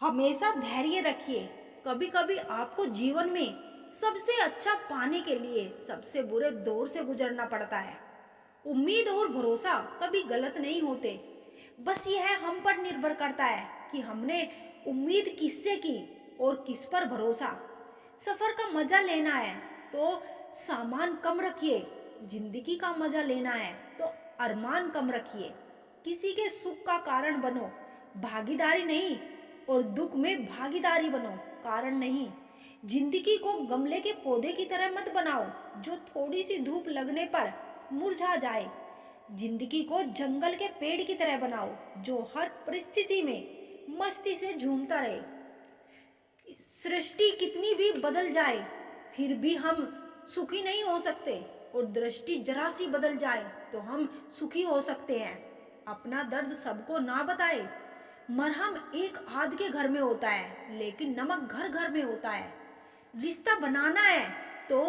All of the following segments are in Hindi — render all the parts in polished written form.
हमेशा धैर्य रखिए। कभी कभी आपको जीवन में सबसे अच्छा पाने के लिए सबसे बुरे दौर से गुजरना पड़ता है। उम्मीद और भरोसा कभी गलत नहीं होते। बस यह हम पर निर्भर करता है कि हमने उम्मीद किससे की और किस पर भरोसा। सफर का मजा लेना है तो सामान कम रखिए। जिंदगी का मजा लेना है तो अरमान कम रखिए। किसी के सुख का कारण बनो, भागीदारी नहीं। और दुख में भागीदारी बनो, कारण नहीं। जिंदगी को गमले के पौधे की तरह मत बनाओ जो थोड़ी सी धूप लगने पर मुरझा जाए। जिंदगी को जंगल के पेड़ की तरह बनाओ जो हर परिस्थिति में मस्ती से झूमता रहे। सृष्टि कितनी भी बदल जाए फिर भी हम सुखी नहीं हो सकते, और दृष्टि जरा सी बदल जाए तो हम सुखी हो सकते हैं। अपना दर्द सबको ना बताए। मरहम एक आध के घर में होता है लेकिन नमक घर घर में होता है। रिश्ता बनाना है तो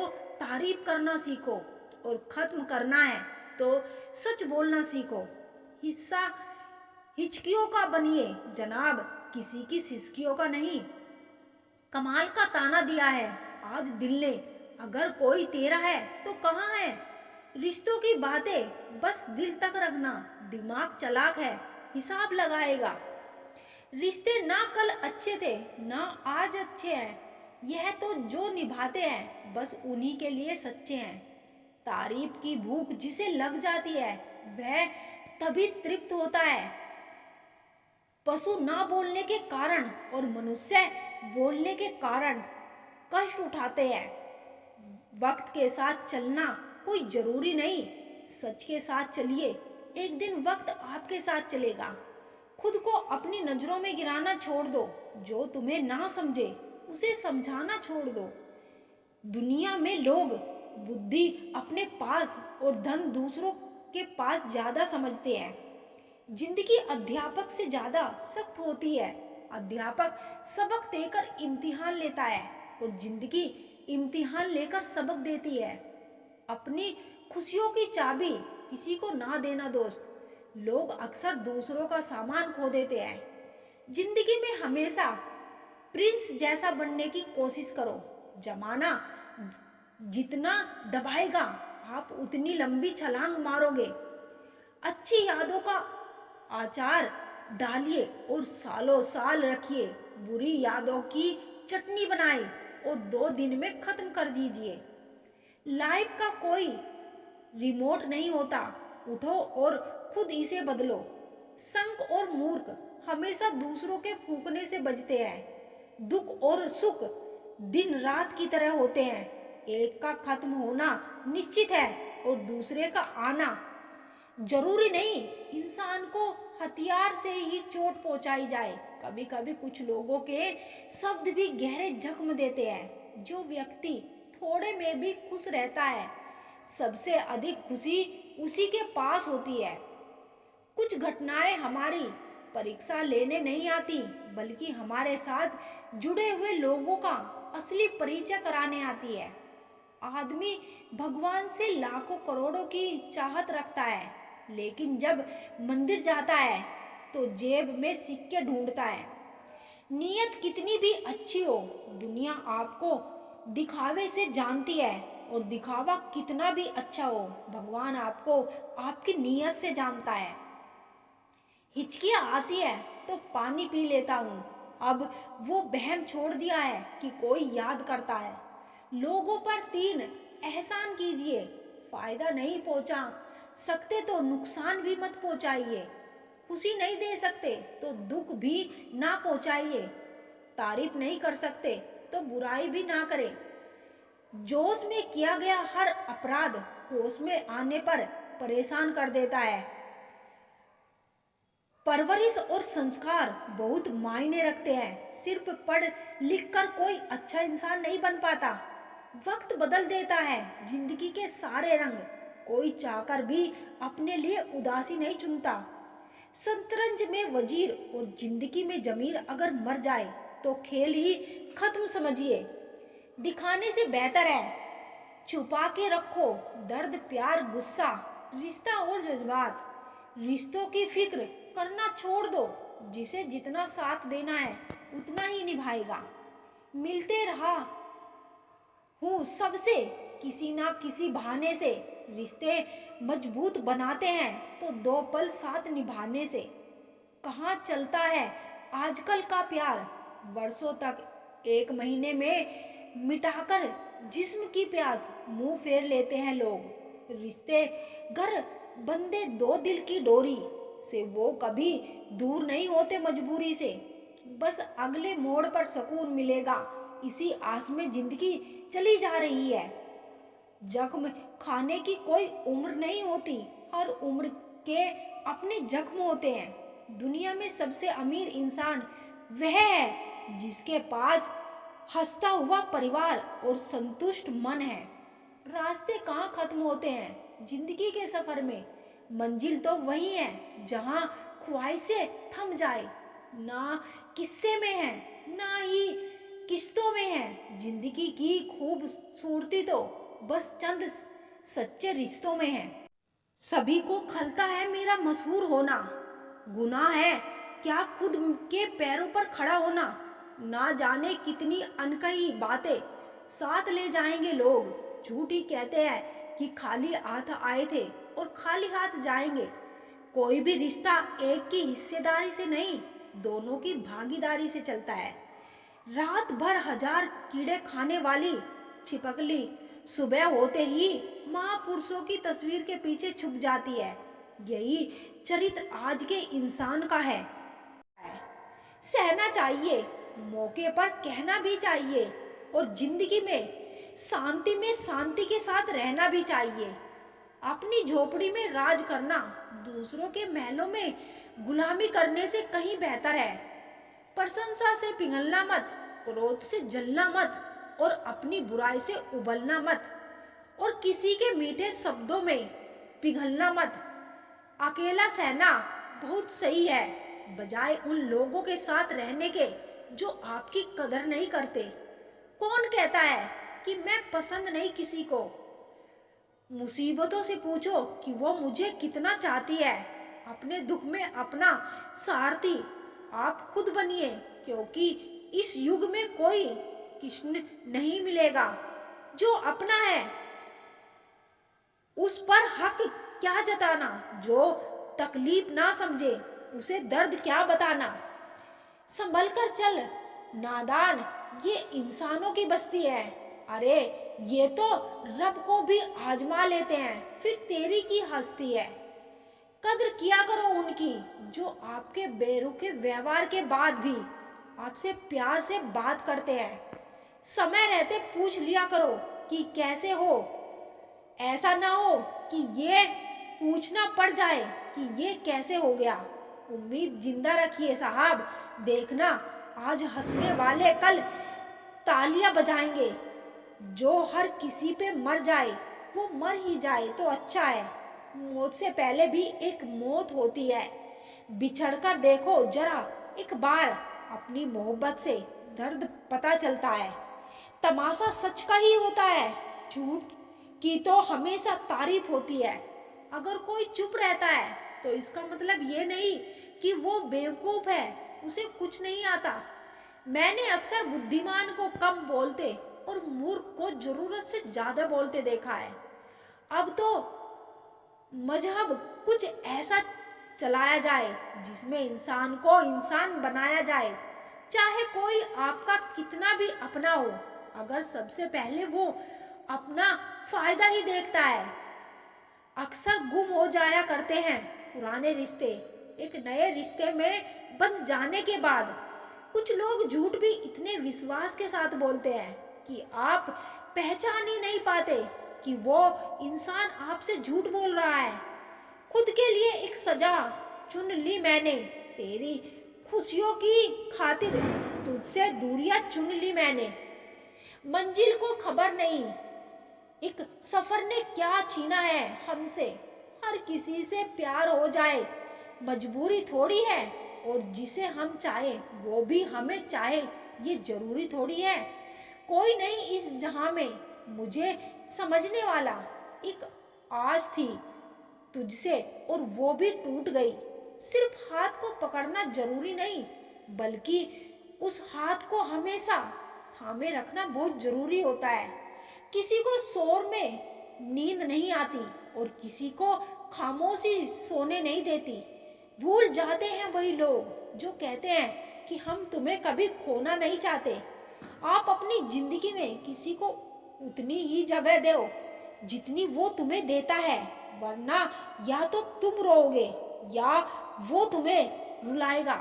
तारीफ करना सीखो, और खत्म करना है तो सच बोलना सीखो। हिस्सा हिचकियों का बनिए जनाब, किसी की सिसकियों का नहीं। कमाल का ताना दिया है आज दिल ने, अगर कोई तेरा है तो कहाँ है। रिश्तों की बातें बस दिल तक रखना, दिमाग चालाक है हिसाब लगाएगा। रिश्ते ना कल अच्छे थे ना आज अच्छे हैं, यह तो जो निभाते हैं बस उन्हीं के लिए सच्चे हैं। तारीफ की भूख जिसे लग जाती है वह तभी तृप्त होता है। पशु ना बोलने के कारण और मनुष्य बोलने के कारण कष्ट उठाते हैं। वक्त के साथ चलना कोई जरूरी नहीं, सच के साथ चलिए, एक दिन वक्त आपके साथ चलेगा। खुद को अपनी नजरों में गिराना छोड़ दो, जो तुम्हें ना समझे उसे समझाना छोड़ दो। दुनिया में लोग बुद्धि अपने पास और धन दूसरों के पास ज्यादा समझते हैं। जिंदगी अध्यापक से ज्यादा सख्त होती है। अध्यापक सबक देकर इम्तिहान लेता है और जिंदगी इम्तिहान लेकर सबक देती है। अपनी खुशियों की चाबी किसी को ना देना दोस्त। लोग अक्सर दूसरों का सामान खो देते हैं। जिंदगी में हमेशा प्रिंस जैसा बनने की कोशिश करो। जमाना जितना दबाएगा आप उतनी लंबी छलांग मारोगे। अच्छी यादों का आचार डालिए और सालों साल रखिए। बुरी यादों की चटनी बनाए और 2 दिन में खत्म कर दीजिए। लाइफ का कोई रिमोट नहीं होता, उठो और खुद इसे बदलो। संक और मूर्ख हमेशा दूसरों के फूंकने से बचते हैं। दुख और सुख दिन रात की तरह होते हैं। एक का खत्म होना निश्चित है और दूसरे का आना जरूरी नहीं। इंसान को हथियार से ही चोट पहुंचाई जाए। कभी कभी कुछ लोगों के शब्द भी गहरे जख्म देते हैं। जो व्यक्ति थोड़े में भी खुश रहता है सबसे अधिक खुशी उसी के पास होती है। कुछ घटनाएं हमारी परीक्षा लेने नहीं आती बल्कि हमारे साथ जुड़े हुए लोगों का असली परिचय कराने आती है। आदमी भगवान से लाखों करोड़ों की चाहत रखता है लेकिन जब मंदिर जाता है तो जेब में सिक्के ढूंढता है। नीयत कितनी भी अच्छी हो, दुनिया आपको दिखावे से जानती है, और दिखावा कितना भी अच्छा हो भगवान आपको आपकी नीयत से जानता है। हिचकियां आती है तो पानी पी लेता हूँ। अब वो वहम छोड़ दिया है कि कोई याद करता है। लोगों पर 3 एहसान कीजिए। फायदा नहीं पहुंचा सकते तो नुकसान भी मत पहुंचाइए। खुशी नहीं दे सकते तो दुख भी ना पहुंचाइए। तारीफ नहीं कर सकते तो बुराई भी ना करें। जोश में किया गया हर अपराध होश में आने पर परेशान कर देता है। परवरिश और संस्कार बहुत मायने रखते हैं। सिर्फ पढ़ लिख कर कोई अच्छा इंसान नहीं बन पाता। वक्त बदल देता है जिंदगी के सारे रंग। कोई चाहकर भी अपने लिए उदासी नहीं चुनता। शतरंज में वजीर और जिंदगी में जमीर अगर मर जाए तो खेल ही खत्म समझिए। दिखाने से बेहतर है छुपा के रखो दर्द, प्यार, गुस्सा, रिश्ता और जज्बात। रिश्तों की फिक्र करना छोड़ दो। जिसे जितना साथ देना है उतना ही निभाएगा। मिलते रहा हूँ सबसे, किसी ना किसी बहाने से रिश्ते मजबूत बनाते हैं तो 2 पल साथ निभाने से। कहाँ चलता है आजकल का प्यार, वर्षों तक 1 महीने में मिटाकर जिस्म की प्यास मुंह फेर लेते हैं लोग। रिश्ते घर बंधे 2 दिल की डोरी से वो कभी दूर नहीं होते मजबूरी से। बस अगले मोड़ पर सुकून मिलेगा, इसी आस में जिंदगी चली जा रही है। जख्म खाने की कोई उम्र नहीं होती, हर उम्र के अपने जख्म होते हैं। दुनिया में सबसे अमीर इंसान वह है जिसके पास हंसता हुआ परिवार और संतुष्ट मन है। रास्ते कहाँ खत्म होते हैं जिंदगी के सफर में, मंजिल तो वही है जहाँ ख्वाहिशें थम जाए। ना किस्से में है ना ही किस्तों में है, जिंदगी की खूबसूरती तो बस चंद सच्चे रिश्तों में है। सभी को खलता है मेरा मशहूर होना, गुनाह है क्या खुद के पैरों पर खड़ा होना। ना जाने कितनी अनकही बातें साथ ले जाएंगे लोग, झूठ ही कहते हैं कि खाली हाथ आए थे और खाली हाथ जाएंगे। कोई भी रिश्ता एक की हिस्सेदारी से नहीं, दोनों की भागीदारी से चलता है। रात भर 1000 कीड़े खाने वाली छिपकली सुबह होते ही महापुरुषों की तस्वीर के पीछे छुप जाती है। यही चरित्र आज के इंसान का है। सहना चाहिए, मौके पर कहना भी चाहिए और जिंदगी में शांति के साथ रहना भी चाहिए। अपनी झोपड़ी में राज करना दूसरों के महलों में गुलामी करने से कहीं बेहतर है। प्रशंसा से पिघलना मत, क्रोध से जलना मत और अपनी बुराई से उबलना मत और किसी के मीठे शब्दों में पिघलना मत। अकेला सहना बहुत सही है, बजाय उन लोगों के साथ रहने के जो आपकी कदर नहीं करते। कौन कहता है कि मैं पसंद नहीं किसी को? मुसीबतों से पूछो कि वो मुझे कितना चाहती है। अपने दुख में अपना सारथी आप खुद बनिए, क्योंकि इस युग में कोई कृष्ण नहीं मिलेगा। जो अपना है उस पर हक क्या जताना, जो तकलीफ ना समझे उसे दर्द क्या बताना। संभल कर चल नादान, ये इंसानों की बस्ती है। अरे ये तो रब को भी आजमा लेते हैं, फिर तेरी की हस्ती है। कद्र किया करो उनकी जो आपके बेरुखे व्यवहार के बाद भी आपसे प्यार से बात करते हैं। समय रहते पूछ लिया करो कि कैसे हो, ऐसा ना हो कि ये पूछना पड़ जाए कि ये कैसे हो गया। उम्मीद जिंदा रखिए साहब, देखना आज हंसने वाले कल तालियां बजाएंगे। जो हर किसी पे मर जाए वो मर ही जाए तो अच्छा है। मौत से पहले भी एक मौत होती है। बिछड़कर देखो जरा एक बार, अपनी मोहब्बत से दर्द पता चलता है। तमाशा सच का ही होता है, झूठ की तो हमेशा तारीफ होती है। अगर कोई चुप रहता है तो इसका मतलब ये नहीं कि वो बेवकूफ है, उसे कुछ नहीं आता। मैंने अक्सर बुद्धिमान को कम बोलते और मूर्ख को जरूरत से ज्यादा बोलते देखा है। अब तो मजहब कुछ ऐसा चलाया जाए जिसमें इंसान को इंसान बनाया जाए, चाहे कोई आपका कितना भी अपना हो, अगर सबसे पहले वो अपना फायदा ही देखता है। अक्सर गुम हो जाया करते हैं पुराने रिश्ते एक नए रिश्ते में बंध जाने के बाद। कुछ लोग झूठ भी इतने विश्वास के साथ बोलते हैं कि आप पहचान ही नहीं पाते कि वो इंसान आपसे झूठ बोल रहा है। खुद के लिए एक सजा चुन ली मैंने, तेरी खुशियों की खातिर तुझसे दूरियां चुन ली मैंने। मंजिल को खबर नहीं एक सफर ने क्या छीना है हमसे। हर किसी से प्यार हो जाए मजबूरी थोड़ी है, और जिसे हम चाहे वो भी हमें चाहे ये जरूरी थोड़ी है। कोई नहीं इस जहां में मुझे समझने वाला, एक आस थी तुझसे और वो भी टूट गई। सिर्फ हाथ को पकड़ना जरूरी नहीं, बल्कि उस हाथ को हमेशा थामे रखना बहुत जरूरी होता है। किसी को शोर में नींद नहीं आती और किसी को खामोशी सोने नहीं देती। भूल जाते हैं वही लोग जो कहते हैं कि हम तुम्हें कभी खोना नहीं चाहते। आप अपनी जिंदगी में किसी को उतनी ही जगह दो जितनी वो तुम्हें देता है, वरना या तो तुम रोओगे या वो तुम्हें रुलाएगा।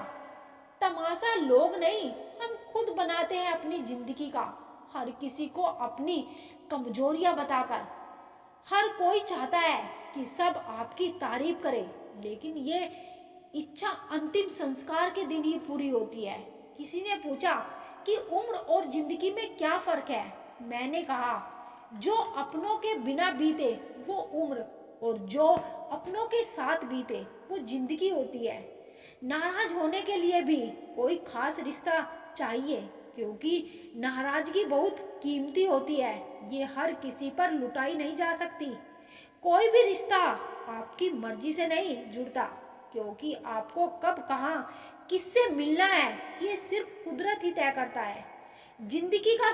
तमाशा लोग नहीं, हम खुद बनाते हैं अपनी जिंदगी का, हर किसी को अपनी कमजोरियां बताकर। हर कोई चाहता है कि सब आपकी तारीफ करे, लेकिन ये इच्छा अंतिम संस्कार के दिन ही पूरी होती है। किसी ने पूछा कि उम्र और जिंदगी में क्या फर्क है। मैंने कहा, जो अपनों के बिना बीते वो उम्र, और जो अपनों के साथ बीते वो जिंदगी होती है। नाराज होने के लिए भी कोई खास रिश्ता चाहिए, क्योंकि नाराजगी बहुत कीमती होती है। ये हर किसी पर लुटाई नहीं जा सकती। कोई भी रिश्ता आपकी मर्जी से नहीं जुड़ता, क्योंकि आपको कब कहाँ किससे मिलना है ये सिर्फ कुदरत ही तय करता है। जिंदगी का